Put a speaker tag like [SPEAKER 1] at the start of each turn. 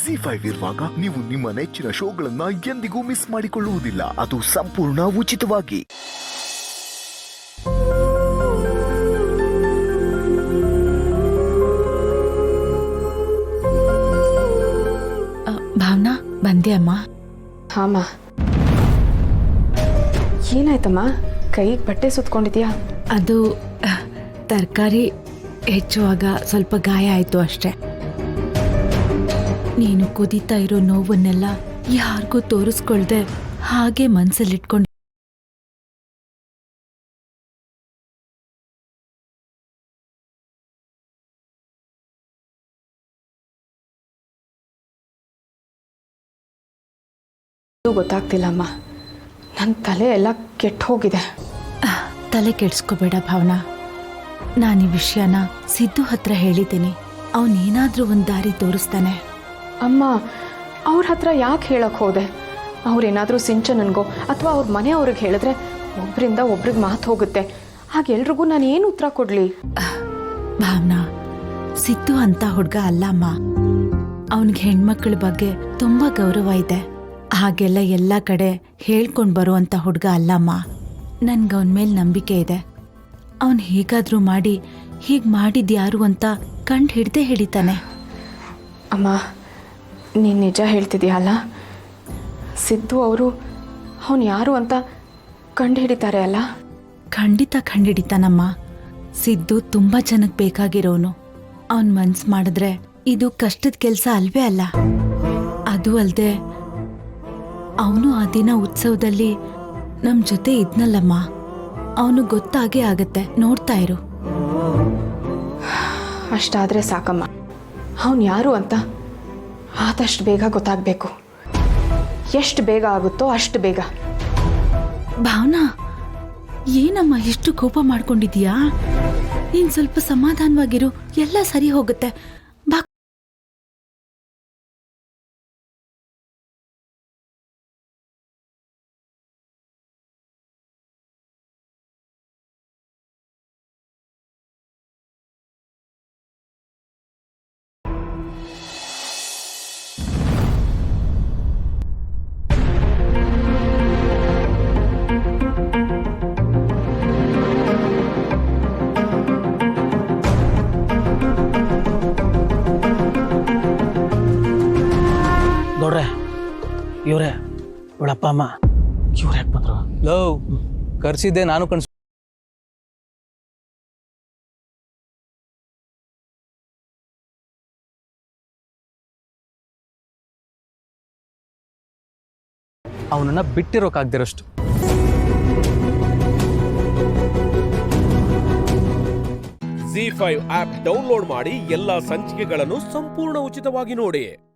[SPEAKER 1] ZEE5 ಇರುವಾಗ ನೀವು ನಿಮ್ಮ ನೆಚ್ಚಿನ ಶೋಗಳನ್ನ ಎಂದಿಗೂ ಮಿಸ್ ಮಾಡಿಕೊಳ್ಳುವುದಿಲ್ಲ. ಅದು ಸಂಪೂರ್ಣ ಉಚಿತವಾಗಿ.
[SPEAKER 2] ಭಾವನಾ, ಬಂದೆ ಅಮ್ಮ?
[SPEAKER 3] ಹಾಮ, ಏನಾಯ್ತಮ್ಮ? ಕೈಗೆ ಬಟ್ಟೆ ಸುತ್ಕೊಂಡಿದ್ಯಾ?
[SPEAKER 2] ಅದು ತರಕಾರಿ ಹೆಚ್ಚುವಾಗ ಸ್ವಲ್ಪ ಗಾಯ ಆಯ್ತು ಅಷ್ಟೆ. ನೀನು ಕುದೀತಾ ಇರೋ ನೋವನ್ನೆಲ್ಲ ಯಾರಿಗೂ ತೋರಿಸ್ಕೊಳ್ದೆ ಹಾಗೆ ಮನ್ಸಲ್ಲಿಟ್ಕೊಂಡು
[SPEAKER 3] ಗೊತ್ತಾಗ್ತಿಲ್ಲ ಅಮ್ಮ, ನನ್ನ ತಲೆ ಎಲ್ಲ ಕೆಟ್ಟು ಹೋಗಿದೆ.
[SPEAKER 2] ತಲೆ ಕೆಡ್ಸ್ಕೋಬೇಡ ಭಾವನಾ. ನಾನು ಈ ವಿಷಯನ ಸಿದ್ದು ಹತ್ರ ಹೇಳಿದ್ದೀನಿ. ಅವನೇನಾದ್ರೂ ಒಂದು ದಾರಿ ತೋರಿಸ್ತಾನೆ.
[SPEAKER 3] ಅಮ್ಮ, ಅವ್ರ ಹತ್ರ ಯಾಕೆ ಹೇಳಕ್ ಹೋದೆ? ಅವ್ರೇನಾದರೂ ಸಿಂಚನನ್ಗೋ ಅಥವಾ ಅವ್ರ ಮನೆಯವ್ರಿಗೆ ಹೇಳಿದ್ರೆ ಒಬ್ರಿಂದ ಒಬ್ರಿಗೆ ಮಾತು ಹೋಗುತ್ತೆ. ಹಾಗೆ ಎಲ್ರಿಗೂ ನಾನು ಏನು ಉತ್ತರ ಕೊಡ್ಲಿ?
[SPEAKER 2] ಭಾವನಾ, ಸಿದ್ದು ಅಂತ ಹುಡ್ಗ ಅಲ್ಲಮ್ಮ. ಅವನಿಗೆ ಹೆಣ್ಮಕ್ಳ ಬಗ್ಗೆ ತುಂಬಾ ಗೌರವ ಇದೆ. ಹಾಗೆಲ್ಲ ಎಲ್ಲ ಕಡೆ ಹೇಳ್ಕೊಂಡು ಬರುವಂತ ಹುಡ್ಗ ಅಲ್ಲಮ್ಮ. ನನ್ಗವನ ಮೇಲೆ ನಂಬಿಕೆ ಇದೆ. ಅವನ್ ಹೇಗಾದ್ರೂ ಮಾಡಿ ಹೀಗ್ ಮಾಡಿದ್ಯಾರು ಅಂತ ಕಂಡು ಹಿಡ್ದೇ ಹಿಡಿತಾನೆ.
[SPEAKER 3] ಅಮ್ಮ, ನೀನು ನಿಜ ಹೇಳ್ತಿದ್ಯಲ್ಲ? ಸಿದ್ದು ಅವರು ಅವನು ಯಾರು ಅಂತ ಕಂಡು ಹಿಡಿತಾರೆ ಅಲ್ಲ?
[SPEAKER 2] ಖಂಡಿತ ಕಂಡಿಡಿತಾನಮ್ಮ. ಸಿದ್ದು ತುಂಬಾ ಜನಕ್ಕೆ ಬೇಕಾಗಿರೋನು. ಅವನ್ ಮನ್ಸ್ ಮಾಡಿದ್ರೆ ಇದು ಕಷ್ಟದ ಕೆಲ್ಸ ಅಲ್ವೇ ಅಲ್ಲ. ಅದು ಅಲ್ದೆ ಅವನು ಆ ದಿನ ಉತ್ಸವದಲ್ಲಿ ನಮ್ ಜೊತೆ ಇದ್ನಲ್ಲಮ್ಮ. ಅವನು ಗೊತ್ತಾಗೇ ಆಗತ್ತೆ, ನೋಡ್ತಾ ಇರು.
[SPEAKER 3] ಅಷ್ಟಾದ್ರೆ ಸಾಕಮ್ಮ. ಅವನು ಯಾರು ಅಂತ ಆದಷ್ಟು ಬೇಗ ಗೊತ್ತಾಗಬೇಕು. ಎಷ್ಟು ಬೇಗ ಆಗುತ್ತೋ ಅಷ್ಟು ಬೇಗ.
[SPEAKER 2] ಭಾವನಾ, ಏನಮ್ಮ ಇಷ್ಟು ಕೋಪ ಮಾಡ್ಕೊಂಡಿದೀಯಾ? ನೀನ್ ಸ್ವಲ್ಪ ಸಮಾಧಾನವಾಗಿರು, ಎಲ್ಲ ಸರಿ ಹೋಗುತ್ತೆ. ಬಾ.
[SPEAKER 4] ನೋಡ್ರೆ, ಇವ್ರೆ ಇವಳಪ್ಪ ಅಮ್ಮ. ಇವ್ರು ಯಾಕೆ ಬಂದ್ರು?
[SPEAKER 5] ಲವ್ ಕರ್ಸಿದ್ದೆ ನಾನು ಕನ್ಸ್. ಅವನನ್ನ ಬಿಟ್ಟಿರೋಕಾಗ್ದಿರೋಷ್ಟು.
[SPEAKER 6] ZEE5 ಆಪ್ ಡೌನ್ಲೋಡ್ ಮಾಡಿ ಎಲ್ಲಾ ಸಂಚಿಕೆಗಳನ್ನು ಸಂಪೂರ್ಣ ಉಚಿತವಾಗಿ ನೋಡಿ.